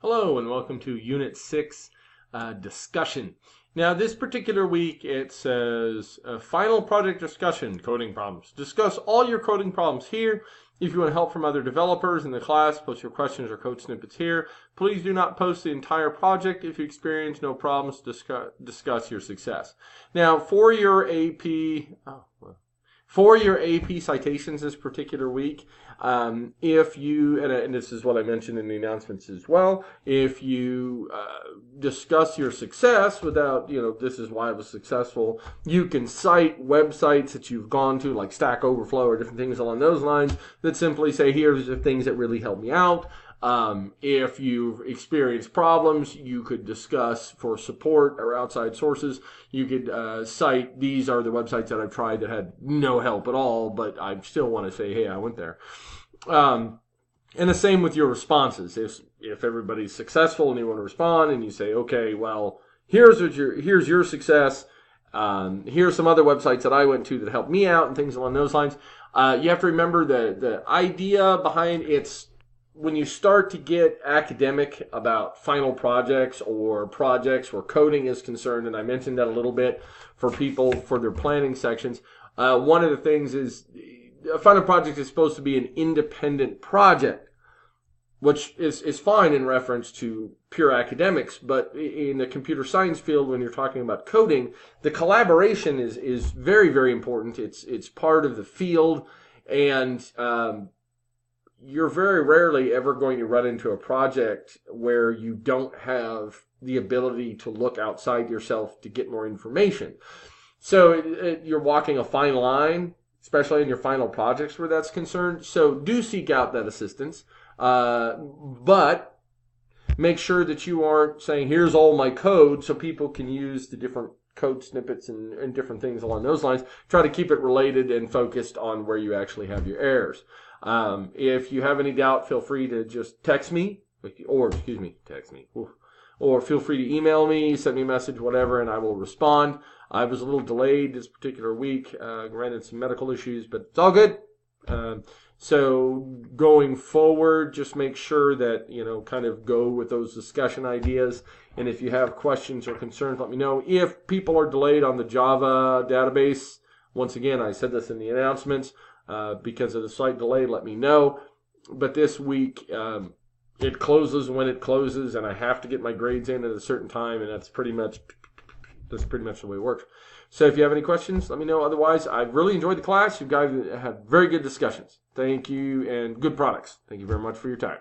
Hello and welcome to Unit 6 discussion. Now this particular week it says final project discussion, coding problems. Discuss all your coding problems here. If you want help from other developers in the class, post your questions or code snippets here. Please do not post the entire project. If you experience no problems, discuss your success. Now for your AP citations this particular week, if you, and this is what I mentioned in the announcements as well, if you discuss your success without, this is why I was successful, you can cite websites that you've gone to, like Stack Overflow or different things along those lines, that simply say, here's the things that really helped me out. If you've experienced problems, you could discuss for support or outside sources. You could cite, these are the websites that I've tried that had no help at all, but I still want to say, hey, I went there. And the same with your responses. If everybody's successful and you want to respond and you say, okay, well, here's your success. Here's some other websites that I went to that helped me out and things along those lines. You have to remember the idea behind it's, when you start to get academic about final projects or projects where coding is concerned, and I mentioned that a little bit for people for their planning sections, one of the things is a final project is supposed to be an independent project, which is fine in reference to pure academics, but in the computer science field, when you're talking about coding, the collaboration is very, very important. It's part of the field, and you're very rarely ever going to run into a project where you don't have the ability to look outside yourself to get more information. So you're walking a fine line, especially in your final projects where that's concerned. So do seek out that assistance, but make sure that you aren't saying, here's all my code, so people can use the different code snippets and different things along those lines. Try to keep it related and focused on where you actually have your errors. If you have any doubt, feel free to just text me, or feel free to email me, send me a message, whatever, and I will respond. I was a little delayed this particular week, ran into some medical issues, but it's all good. So going forward, just make sure that, kind of go with those discussion ideas. And if you have questions or concerns, let me know. If people are delayed on the Java database, once again, I said this in the announcements, because of the slight delay, let me know. But this week, it closes when it closes, and I have to get my grades in at a certain time, and that's pretty much the way it works. So if you have any questions, let me know. Otherwise, I've really enjoyed the class. You guys had very good discussions. Thank you, and good products. Thank you very much for your time.